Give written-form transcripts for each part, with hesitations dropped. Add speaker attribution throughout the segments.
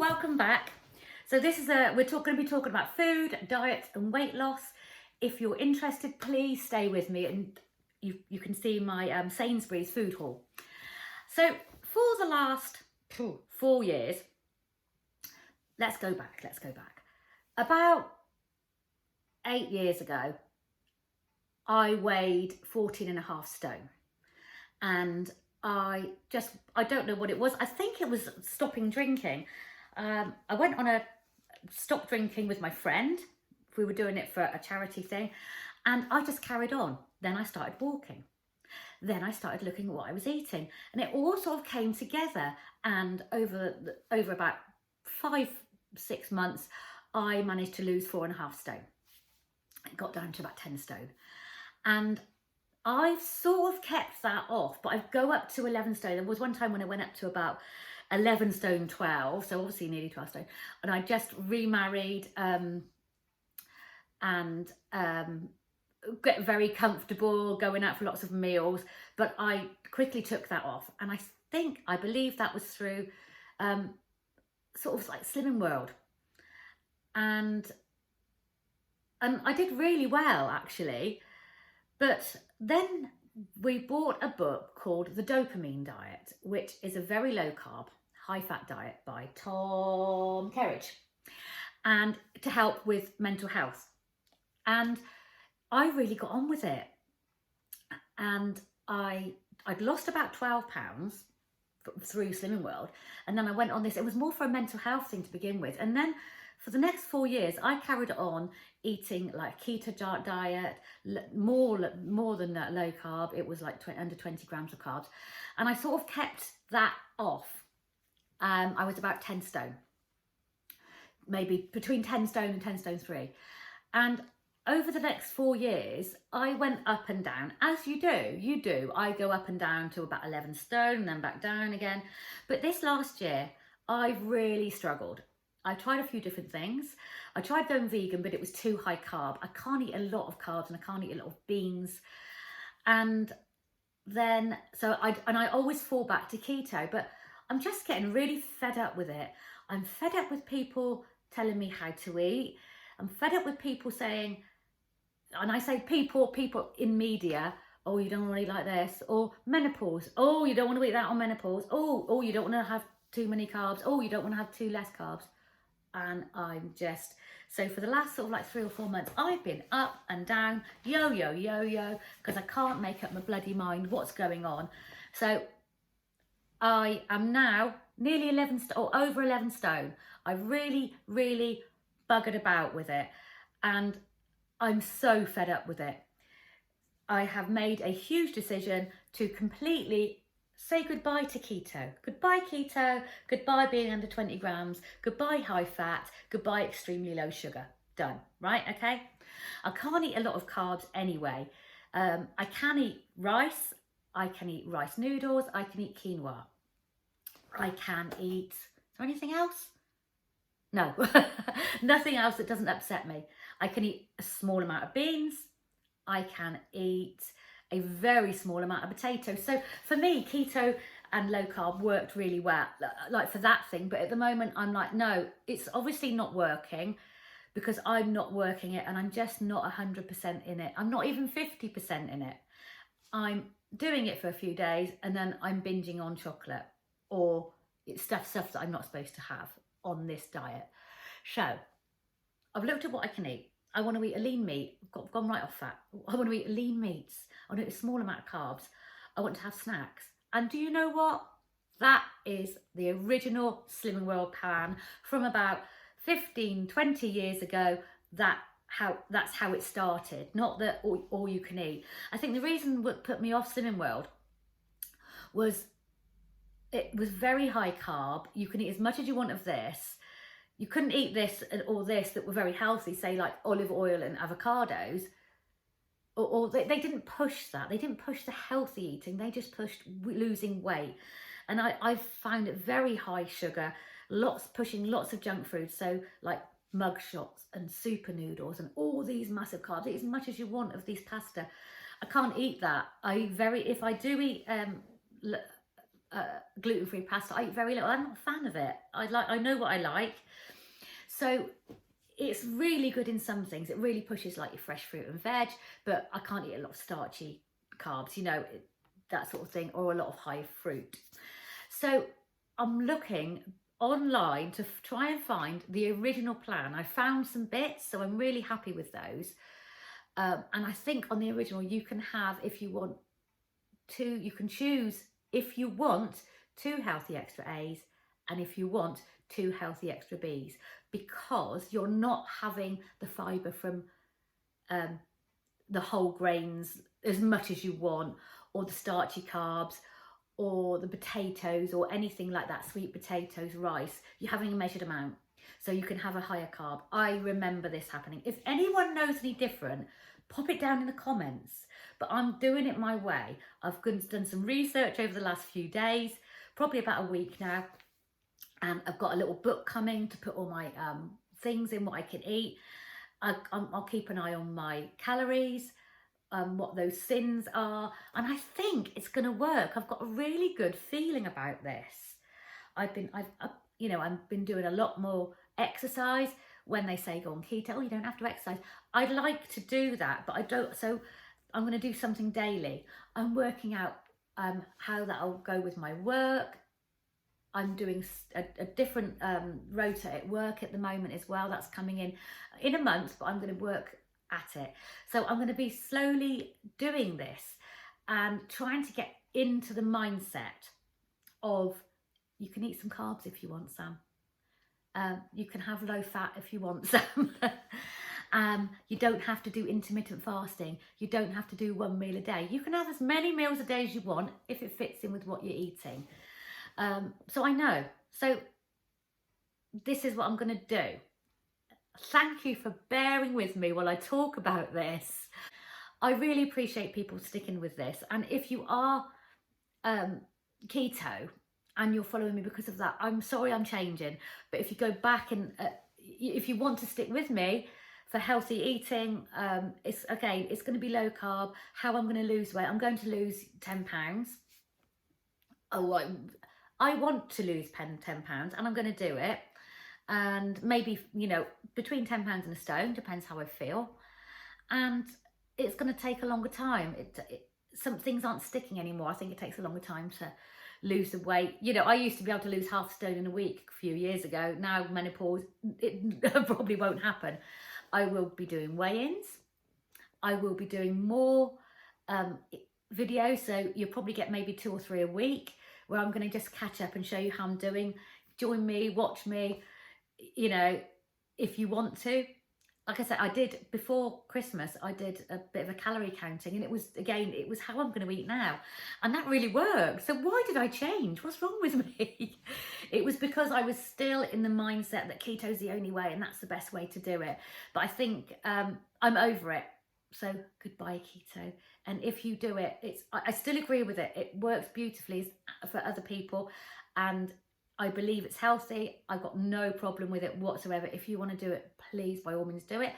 Speaker 1: welcome back. So this is we're going to be talking about food, diet and weight loss. If you're interested, please stay with me and you can see my Sainsbury's food haul. So for the last 4 years, let's go back. About 8 years ago, I weighed 14.5 stone, and I don't know what it was. I think it was stopping drinking. I went on a stop drinking with my friend. We were doing it for a charity thing, and I just carried on. Then I started walking. Then I started looking at what I was eating, and it all sort of came together. And over about 5-6 months, I managed to lose 4.5 stone. It got down to about 10 stone, and I've sort of kept that off, but I go up to 11 stone. There was one time when I went up to about 11 stone 12, so obviously nearly 12 stone, and I just remarried and get very comfortable going out for lots of meals, but I quickly took that off. And I believe that was through sort of like Slimming World, and I did really well actually. But then we bought a book called The Dopamine Diet, which is a very low carb, high fat diet by Tom Kerridge, and to help with mental health. And I really got on with it. And I'd lost about 12 pounds through Slimming World. And then I went on this, it was more for a mental health thing to begin with. And then for the next 4 years, I carried on eating like keto diet, more than that low carb. It was like under 20 grams of carbs. And I sort of kept that off. I was about 10 stone, maybe between 10 stone and 10 stone 3. And over the next 4 years, I went up and down, as you do. I go up and down to about 11 stone and then back down again. But this last year, I've really struggled. I tried a few different things. I tried going vegan, but it was too high carb. I can't eat a lot of carbs and I can't eat a lot of beans. And then, I always fall back to keto, but I'm just getting really fed up with it. I'm fed up with people telling me how to eat. I'm fed up with people saying, and I say people in media, oh, you don't want to eat like this, or menopause, oh, you don't want to eat that on menopause, oh, you don't want to have too many carbs, oh, you don't want to have too less carbs. And I'm just, so for the last sort of like 3 or 4 months, I've been up and down, yo, because I can't make up my bloody mind what's going on. So I am now nearly 11 or over 11 stone. I really buggered about with it, and I'm so fed up with it. I have made a huge decision to completely say goodbye to keto. Goodbye keto, goodbye being under 20 grams, goodbye high fat, goodbye extremely low sugar. Done, right? Okay. I can't eat a lot of carbs anyway. I can eat rice, I can eat rice noodles, I can eat quinoa. I can eat, is there anything else? No, nothing else that doesn't upset me. I can eat a small amount of beans. I can eat a very small amount of potatoes. So for me, keto and low carb worked really well, like for that thing. But at the moment, I'm like, no, it's obviously not working because I'm not working it and I'm just not 100% in it. I'm not even 50% in it. I'm doing it for a few days and then I'm binging on chocolate or stuff that I'm not supposed to have on this diet. So I've looked at what I can eat. I want to eat a lean meat. I've gone right off fat. I want to eat lean meats. I want to eat a small amount of carbs. I want to have snacks. And do you know what? That is the original Slimming World plan from about 15-20 years ago. That's how it started. Not that all you can eat. I think the reason what put me off Slimming World was it was very high carb. You can eat as much as you want of this. You couldn't eat this or this that were very healthy, say like olive oil and avocados. Or they didn't push that. They didn't push the healthy eating. They just pushed losing weight. And I found it very high sugar, pushing lots of junk food. So like mug shots and super noodles and all these massive carbs. Eat as much as you want of these pasta. I can't eat that. If I do eat gluten-free pasta. I eat very little. I'm not a fan of it. I know what I like. So it's really good in some things. It really pushes like your fresh fruit and veg, but I can't eat a lot of starchy carbs, you know, that sort of thing, or a lot of high fruit. So I'm looking online to try and find the original plan. I found some bits, so I'm really happy with those. And I think on the original, you can have, if you want to, you can choose if you want 2 healthy extra A's and if you want 2 healthy extra B's, because you're not having the fibre from the whole grains as much as you want, or the starchy carbs, or the potatoes, or anything like that, sweet potatoes, rice. You're having a measured amount, so you can have a higher carb. I remember this happening. If anyone knows any different, pop it down in the comments. But I'm doing it my way. I've done some research over the last few days, probably about a week now, and I've got a little book coming to put all my things in, what I can eat. I'll keep an eye on my calories, what those sins are, and I think it's going to work. I've got a really good feeling about this. I've been doing a lot more exercise. When they say go on keto, oh, you don't have to exercise. I'd like to do that, but I don't. So I'm going to do something daily. I'm working out how that'll go with my work. I'm doing a different rota at work at the moment as well. That's coming in a month, but I'm going to work at it. So I'm going to be slowly doing this and trying to get into the mindset of, you can eat some carbs if you want some. You can have low fat if you want some. You don't have to do intermittent fasting. You don't have to do 1 meal a day. You can have as many meals a day as you want if it fits in with what you're eating. So I know. So this is what I'm going to do. Thank you for bearing with me while I talk about this. I really appreciate people sticking with this. And if you are keto and you're following me because of that, I'm sorry I'm changing. But if you go back and if you want to stick with me for healthy eating, it's okay. It's going to be low carb. How I'm going to lose weight? I'm going to lose 10 pounds. Oh, I want to lose 10 pounds, and I'm going to do it. And maybe, you know, between 10 pounds and a stone, depends how I feel. And it's going to take a longer time. Some things aren't sticking anymore. I think it takes a longer time to lose the weight. You know, I used to be able to lose half a stone in a week a few years ago. Now menopause, it probably won't happen. I will be doing weigh-ins. I will be doing more videos. So you'll probably get maybe 2 or 3 a week, where I'm going to just catch up and show you how I'm doing. Join me, watch me, you know, if you want to. Like I said, I did before Christmas, I did a bit of a calorie counting, and it was how I'm going to eat now. And that really worked. So why did I change? What's wrong with me? It was because I was still in the mindset that keto is the only way and that's the best way to do it. But I think I'm over it. So goodbye keto. And if you do it, I still agree with it. It works beautifully for other people, and I believe it's healthy. I've got no problem with it whatsoever. If you want to do it, please, by all means, do it.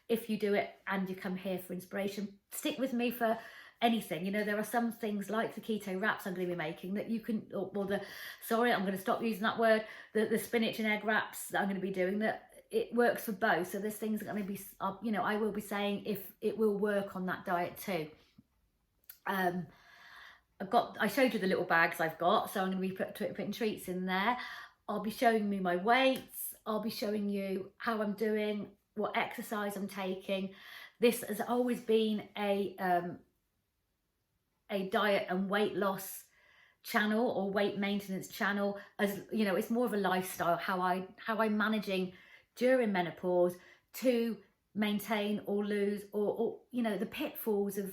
Speaker 1: If you do it and you come here for inspiration, stick with me for anything. You know, there are some things like the keto wraps I'm going to be making that you can, I'm going to stop using that word, the spinach and egg wraps that I'm going to be doing, that it works for both. So there's things that are going to be, you know, I will be saying if it will work on that diet too. I showed you the little bags I've got, so I'm going to be putting treats in there. I'll be showing you my weights. I'll be showing you how I'm doing, what exercise I'm taking. This has always been a diet and weight loss channel, or weight maintenance channel. As you know, it's more of a lifestyle, how I'm managing during menopause to maintain or lose, or you know, the pitfalls of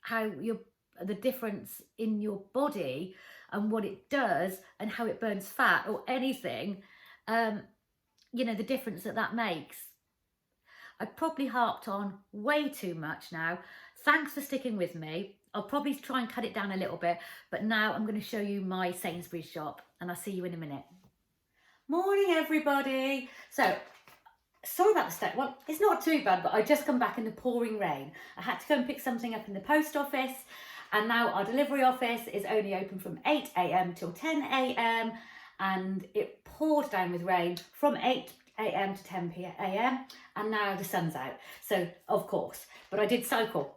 Speaker 1: how the difference in your body and what it does and how it burns fat or anything, you know, the difference that makes. I've probably harped on way too much now. Thanks for sticking with me. I'll probably try and cut it down a little bit, but now I'm going to show you my Sainsbury shop, and I'll see you in a minute. Morning, everybody. So, sorry about the step. Well, it's not too bad, but I just come back in the pouring rain. I had to go and pick something up in the post office, And now our delivery office is only open from 8 a.m. till 10 a.m. and it poured down with rain from 8 a.m. to 10 a.m. and now the sun's out. So, of course, but I did cycle.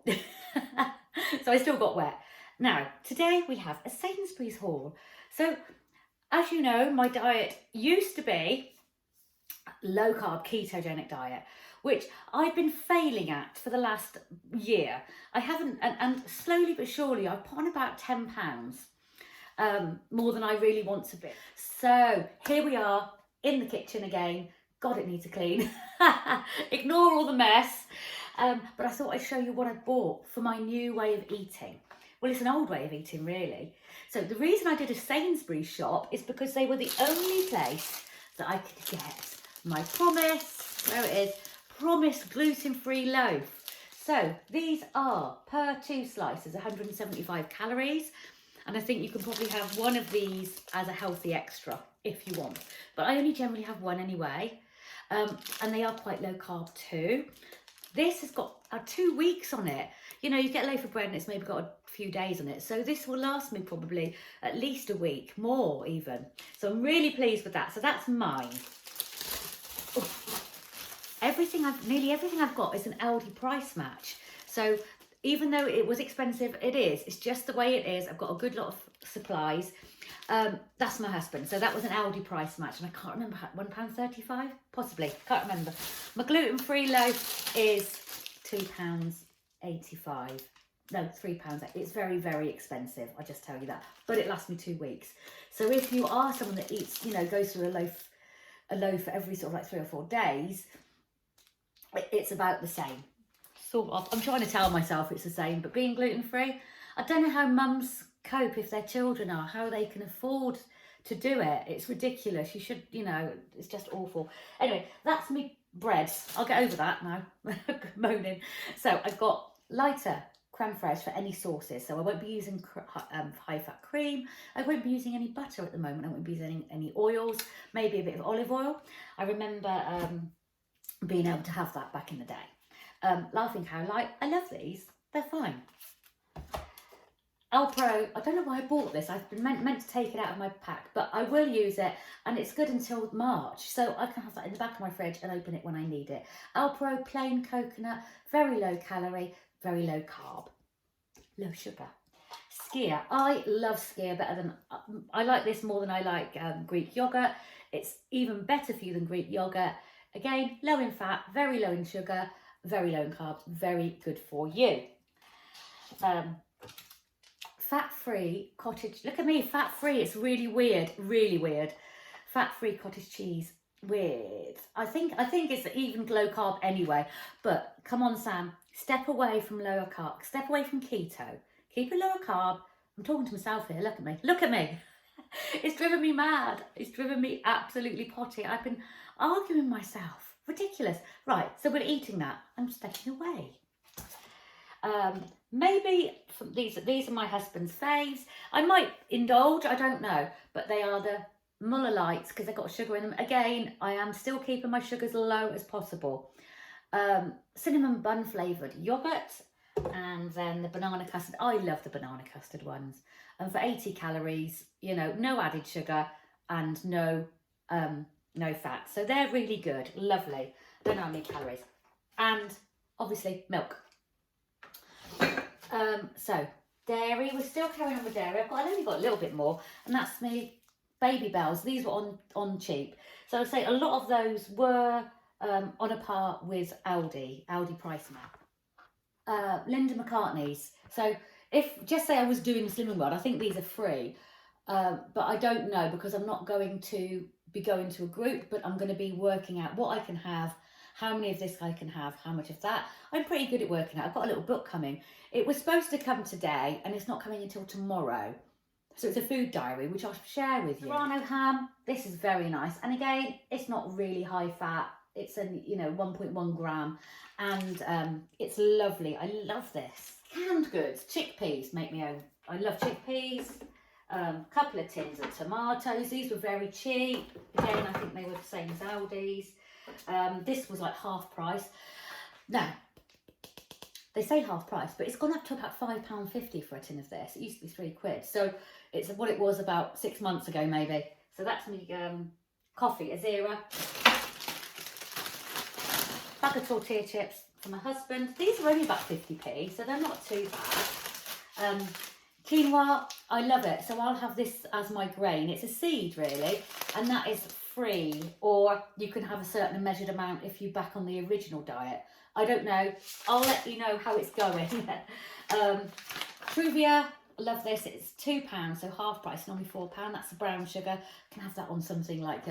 Speaker 1: So I still got wet. Now, today we have a Sainsbury's haul. So, as you know, my diet used to be low carb ketogenic diet, which I've been failing at for the last year. I haven't, and slowly but surely I've put on about 10 pounds more than I really want to be. So here we are in the kitchen again. God, it needs a clean. Ignore all the mess. But I thought I'd show you what I bought for my new way of eating. Well, it's an old way of eating, really. So the reason I did a Sainsbury's shop is because they were the only place that I could get my promise, there it is, promised gluten-free loaf. So these are per 2 slices, 175 calories. And I think you can probably have one of these as a healthy extra if you want. But I only generally have one anyway. And they are quite low carb too. This has got 2 weeks on it. You know, you get a loaf of bread and it's maybe got a few days on it. So this will last me probably at least a week, more even. So I'm really pleased with that. So that's mine. Nearly everything I've got is an Aldi price match. So even though it was expensive, it's just the way it is. I've got a good lot of supplies. That's my husband. So that was an Aldi price match. And I can't remember, £1.35? Possibly, can't remember. My gluten-free loaf is £2.85. No, £3. It's very, very expensive. I just tell you that. But it lasts me 2 weeks. So if you are someone that eats, you know, goes through a loaf for every sort of like 3 or 4 days, it's about the same. Sort of. I'm trying to tell myself it's the same, but being gluten-free, I don't know how mums cope if their children are, how they can afford to do it. It's ridiculous. You should, you know, it's just awful. Anyway, that's me bread. I'll get over that now. Moaning. So I've got lighter creme fraiche for any sauces. So I won't be using high-fat cream. I won't be using any butter at the moment. I won't be using any oils, maybe a bit of olive oil. I remember being able to have that back in the day. Laughing Cow Light, I love these. They're fine. Alpro, I don't know why I bought this. I've been meant to take it out of my pack, but I will use it, and it's good until March, so I can have that in the back of my fridge and open it when I need it. Alpro plain coconut, very low calorie, very low carb, low sugar. Skyr, I love Skyr better than, I like this more than I like Greek yogurt. It's even better for you than Greek yogurt. Again, low in fat, very low in sugar, very low in carbs, very good for you. Fat-free cottage, look at me, fat-free, it's really weird, really weird. Fat-free cottage cheese with, I think it's even low carb anyway, but come on Sam, step away from lower carb, step away from keto, keep it lower carb. I'm talking to myself here, look at me. It's driven me mad, it's driven me absolutely potty. I've been arguing with myself, ridiculous. Right, so we're eating that, I'm stepping away. Maybe these are my husband's faves. I might indulge, I don't know, but they are the Muller Lights because they've got sugar in them. Again, I am still keeping my sugars low as possible. Cinnamon bun flavoured yogurt, and then the banana custard. I love the banana custard ones. And for 80 calories, you know, no added sugar and no fat. So they're really good, lovely. Don't know how many calories. And obviously milk. So dairy, we're still carrying on with dairy. I've only got a little bit more, and that's me Baby Bells. These were on cheap. So I'd say a lot of those were on a par with Aldi price map. Linda McCartney's. So if, just say I was doing a Slimming World, I think these are free, but I don't know because I'm not going to be going to a group, but I'm going to be working out what I can have, how many of this I can have, how much of that. I'm pretty good at working out. I've got a little book coming. It was supposed to come today and it's not coming until tomorrow. So it's a food diary, which I'll share with you. Serrano ham, this is very nice. And again, it's not really high fat. It's 1.1 gram, and it's lovely. I love this. Canned goods, chickpeas, make me own. I love chickpeas. Couple of tins of tomatoes. These were very cheap. Again, I think they were the same as Aldi's. This was like half price. Now, They say half price, but it's gone up to about £5.50 for a tin of this. It used to be £3. So it's what it was about 6 months ago, maybe. So that's me coffee, a zero. Bag of tortilla chips for my husband. These are only about 50p, so they're not too bad. Quinoa, I love it. So I'll have this as my grain. It's a seed, really, and that is free. Or you can have a certain measured amount if you back on the original diet. I don't know. I'll let you know how it's going. Truvia, I love this. It's £2, so half price, normally £4. That's the brown sugar. I can have that on something like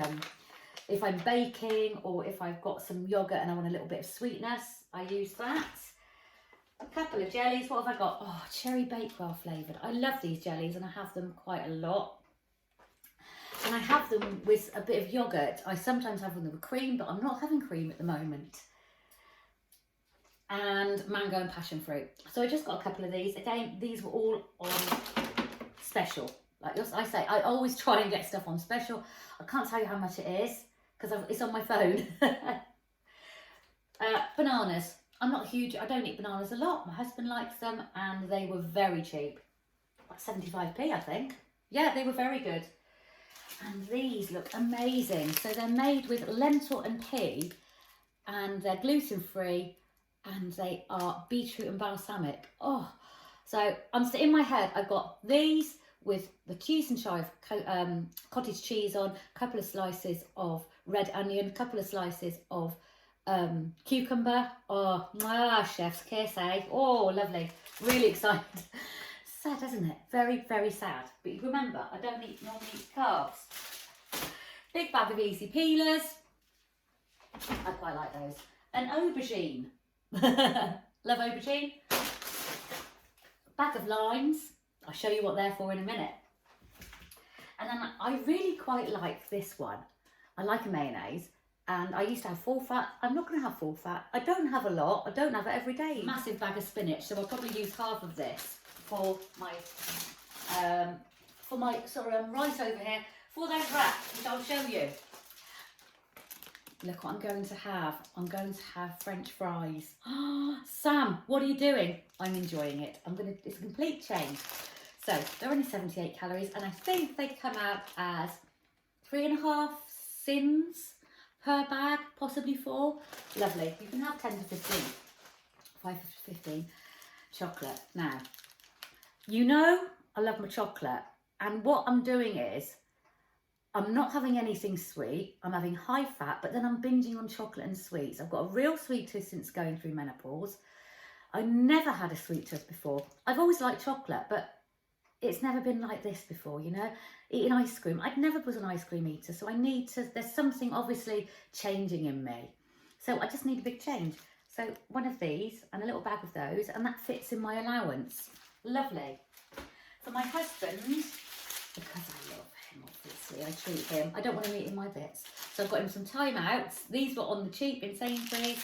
Speaker 1: if I'm baking, or if I've got some yogurt and I want a little bit of sweetness, I use that. A couple of jellies. What have I got? Oh, cherry bakewell flavoured. I love these jellies and I have them quite a lot. And I have them with a bit of yogurt. I sometimes have them with cream, but I'm not having cream at the moment. And mango and passion fruit. So I just got a couple of these. Again, these were all on special. Like I say, I always try and get stuff on special. I can't tell you how much it is because it's on my phone. Bananas. I'm not huge. I don't eat bananas a lot. My husband likes them, and they were very cheap. Like 75p, I think. Yeah, they were very good. And these look amazing. So they're made with lentil and pea, and they're gluten-free, and they are beetroot and balsamic. Oh, so in my head, I've got these with the cheese and chive cottage cheese on, a couple of slices of red onion, a couple of slices of cucumber. Oh, chef's kiss, eh? Oh, lovely. Really excited. Sad, isn't it? Very, very sad. But remember, I don't normally eat carbs. Big bag of easy peelers. I quite like those. An aubergine. Love aubergine. Bag of limes. I'll show you what they're for in a minute. And then I really quite like this one. I like a mayonnaise. And I used to have full fat. I'm not going to have full fat. I don't have a lot. I don't have it every day. Massive bag of spinach. So I'll probably use half of this for my sort of rice over here. For those wraps, which I'll show you. Look what I'm going to have. I'm going to have French fries. Sam, what are you doing? I'm enjoying it. It's a complete change. So they're only 78 calories, and I think they come out as 3.5 sins per bag, possibly 4. Lovely. You can have 10 to 15. 5 to 15 chocolate. Now, you know I love my chocolate, and what I'm doing is I'm not having anything sweet. I'm having high fat, but then I'm binging on chocolate and sweets. I've got a real sweet tooth since going through menopause. I never had a sweet tooth before. I've always liked chocolate, but it's never been like this before, you know. Eating ice cream. I'd never was an ice cream eater, so there's something obviously changing in me. So I just need a big change. So one of these and a little bag of those, and that fits in my allowance. Lovely. For my husband, because I love him, obviously, I treat him. I don't want him eating my bits. So I've got him some time outs. These were on the cheap in Sainsbury,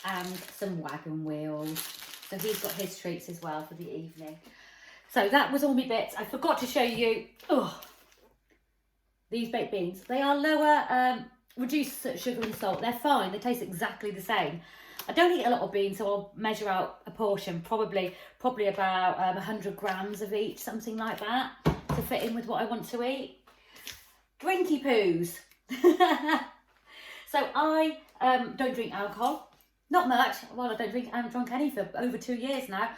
Speaker 1: and some wagon wheels. So he's got his treats as well for the evening. So that was all my bits. I forgot to show you these baked beans. They are lower reduced sugar and salt. They're fine. They taste exactly the same. I don't eat a lot of beans, so I'll measure out a portion, probably about 100 grams of each, something like that, to fit in with what I want to eat. Drinky poos. So I don't drink alcohol. Not much. Well, I haven't drunk any for over 2 years now.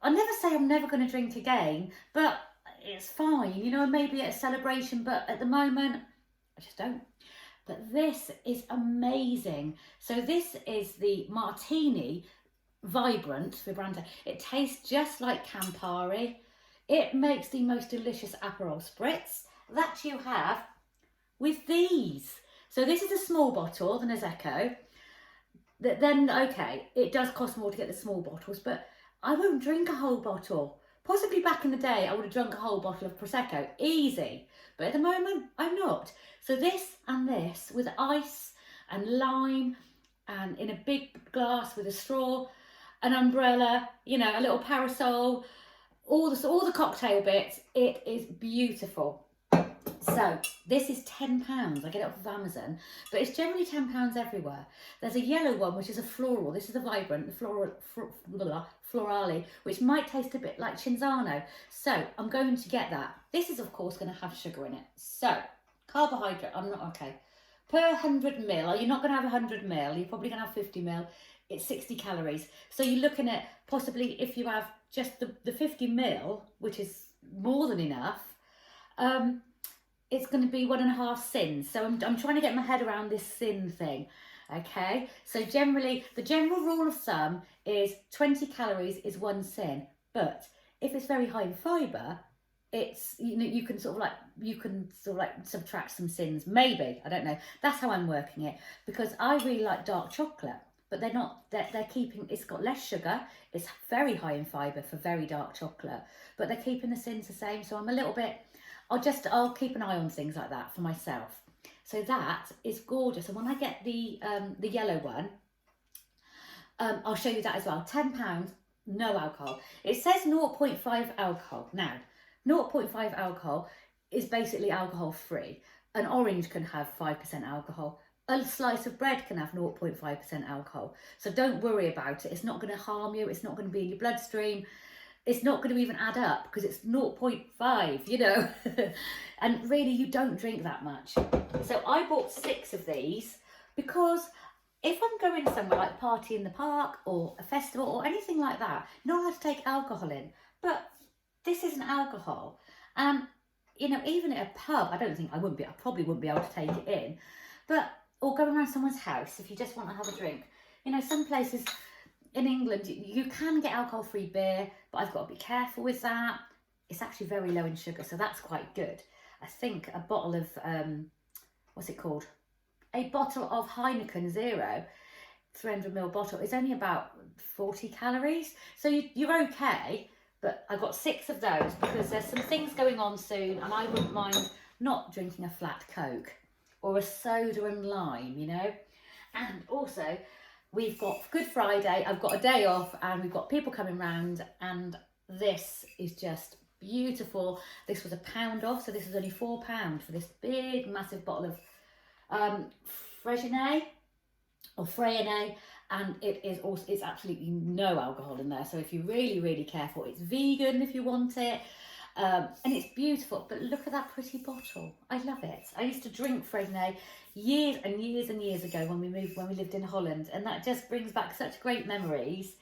Speaker 1: I never say I'm never going to drink again, but it's fine, you know, maybe at a celebration, but at the moment, I just don't. But this is amazing. So this is the Martini Vibrant Vibrante. It tastes just like Campari. It makes the most delicious Aperol Spritz that you have with these. So this is a small bottle, the Prosecco. Then, okay, it does cost more to get the small bottles, but I won't drink a whole bottle. Possibly back in the day, I would have drunk a whole bottle of Prosecco, easy. But at the moment, I'm not. So this and this with ice and lime and in a big glass with a straw, an umbrella, you know, a little parasol, all the cocktail bits. It is beautiful. So this is £10. I get it off of Amazon, but it's generally £10 everywhere. There's a yellow one, which is a floral. This is a vibrant, the florale, which might taste a bit like Cinzano. So I'm going to get that. This is, of course, going to have sugar in it. So carbohydrate, I'm not, okay. Per 100 ml, you're not going to have 100 ml, you're probably going to have 50 ml. It's 60 calories. So you're looking at possibly, if you have just the 50 ml, which is more than enough, it's going to be 1.5 sins. So I'm trying to get my head around this sin thing. Okay, so generally, the general rule of thumb is 20 calories is 1 sin. But if it's very high in fibre, it's, you know, you can sort of like subtract some sins, maybe, I don't know. That's how I'm working it, because I really like dark chocolate, but they're keeping, it's got less sugar, it's very high in fibre for very dark chocolate, but they're keeping the sins the same. So I'm a little bit, I'll keep an eye on things like that for myself. So that is gorgeous. And when I get the yellow one, I'll show you that as well. £10, no alcohol. It says 0.5 alcohol. Now, 0.5 alcohol is basically alcohol free. An orange can have 5% alcohol. A slice of bread can have 0.5% alcohol. So don't worry about it. It's not going to harm you. It's not going to be in your bloodstream. It's not going to even add up because it's 0.5, you know. And really, you don't drink that much. So I bought 6 of these because if I'm going somewhere like a party in the park or a festival or anything like that, you're not allowed to take alcohol in. But this isn't alcohol. And, you know, even at a pub, I probably wouldn't be able to take it in. But, or going around someone's house if you just want to have a drink. You know, some places in England, you can get alcohol-free beer, but I've got to be careful with that. It's actually very low in sugar, so that's quite good. I think a bottle of, what's it called? A bottle of Heineken Zero, 300ml bottle, is only about 40 calories. So you're okay, but I got 6 of those because there's some things going on soon, and I wouldn't mind not drinking a flat Coke or a soda and lime, you know. And also, we've got Good Friday, I've got a day off, and we've got people coming round, and this is just beautiful. This was £1 off, so this is only £4 for this big, massive bottle of Freixenet or Freixenet, and it's absolutely no alcohol in there. So if you're really, really careful, it's vegan if you want it. And it's beautiful, but look at that pretty bottle. I love it. I used to drink Freixenet years and years and years ago when we lived in Holland, and that just brings back such great memories.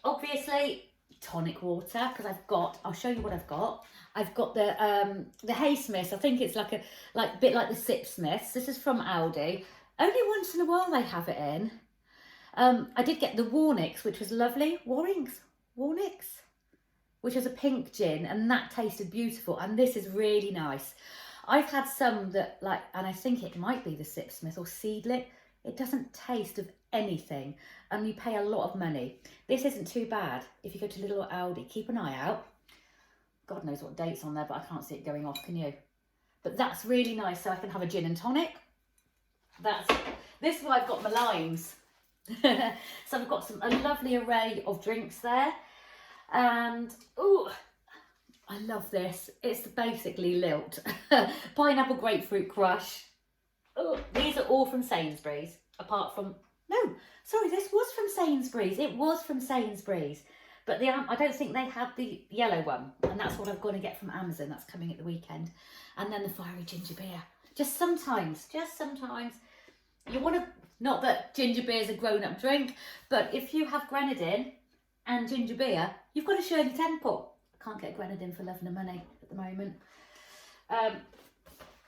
Speaker 1: Obviously tonic water, because I'll show you what I've got. I've got the Hay Smiths. I think it's like a bit like the Sip Smiths. This is from Aldi. Only once in a while they have it in. I did get the Warnicks, which was lovely. Warnicks, which is a pink gin, and that tasted beautiful. And this is really nice. I've had some that and I think it might be the Sipsmith or Seedlip. It doesn't taste of anything, and you pay a lot of money. This isn't too bad. If you go to Lidl or Aldi, keep an eye out. God knows what date's on there, but I can't see it going off, can you? But that's really nice, so I can have a gin and tonic. This is why I've got my limes. So I've got a lovely array of drinks there. And, ooh, I love this. It's basically Lilt. Pineapple grapefruit crush. Oh, these are all from Sainsbury's, apart from, no, sorry, this was from Sainsbury's. It was from Sainsbury's. But I don't think they had the yellow one. And that's what I'm going to get from Amazon. That's coming at the weekend. And then the fiery ginger beer. Just sometimes, you want to, not that ginger beer is a grown-up drink, but if you have grenadine and ginger beer, you've got a Shirley Temple. I can't get grenadine for love nor money at the moment.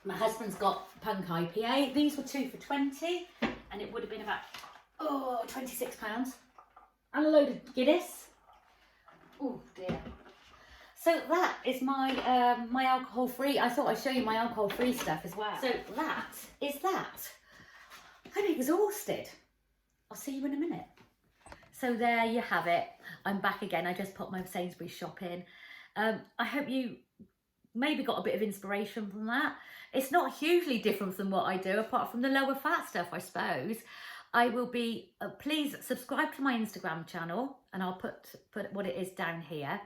Speaker 1: My husband's got Punk IPA. These were 2 for 20, and it would have been about £26. And a load of Guinness. Oh dear. So that is my my alcohol free. I thought I'd show you my alcohol free stuff as well. So that is that. I'm exhausted. I'll see you in a minute. So there you have it. I'm back again. I just popped my Sainsbury's shop in. I hope you maybe got a bit of inspiration from that. It's not hugely different from what I do, apart from the lower fat stuff, I suppose. I will be, please subscribe to my Instagram channel, and I'll put what it is down here.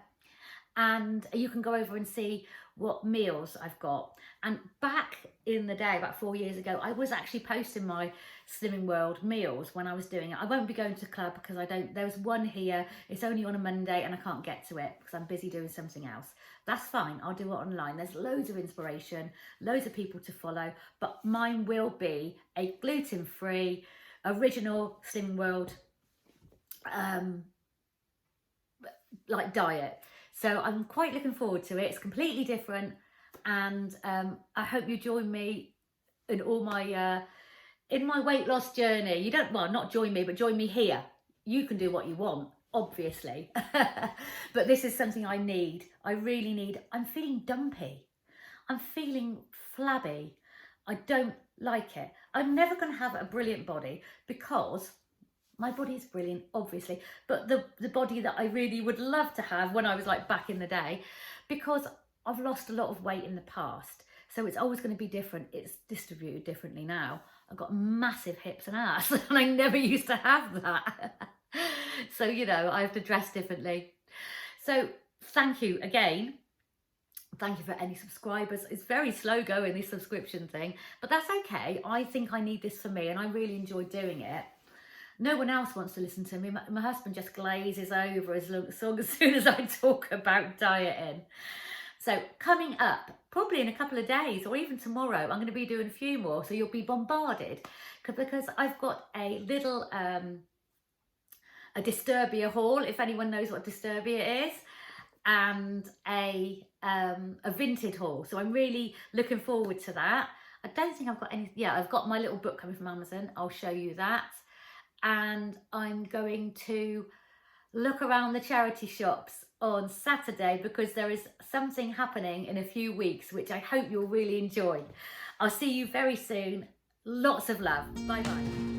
Speaker 1: and you can go over and see what meals I've got. And back in the day, about 4 years ago, I was actually posting my Slimming World meals when I was doing it. I won't be going to club because I don't, there's one here, it's only on a Monday and I can't get to it because I'm busy doing something else. That's fine, I'll do it online. There's loads of inspiration, loads of people to follow, but mine will be a gluten-free, original Slimming World like diet. So I'm quite looking forward to it. It's completely different, and I hope you join me in all my in my weight loss journey. You don't, well, not join me, but join me here. You can do what you want, obviously, but this is something I need. I really need. I'm feeling dumpy. I'm feeling flabby. I don't like it. I'm never going to have a brilliant body because my body is brilliant, obviously, but the body that I really would love to have when I was like back in the day, because I've lost a lot of weight in the past. So it's always going to be different. It's distributed differently now. I've got massive hips and ass and I never used to have that. So, you know, I have to dress differently. So thank you again. Thank you for any subscribers. It's very slow going, this subscription thing, but that's okay. I think I need this for me and I really enjoy doing it. No one else wants to listen to me. My husband just glazes over as soon as I talk about dieting. So coming up, probably in a couple of days or even tomorrow, I'm going to be doing a few more. So you'll be bombarded because I've got a little a Disturbia haul, if anyone knows what Disturbia is, and a Vinted haul. So I'm really looking forward to that. I don't think I've got any. Yeah, I've got my little book coming from Amazon. I'll show you that. And I'm going to look around the charity shops on Saturday because there is something happening in a few weeks which I hope you'll really enjoy. I'll see you very soon. Lots of love. Bye bye.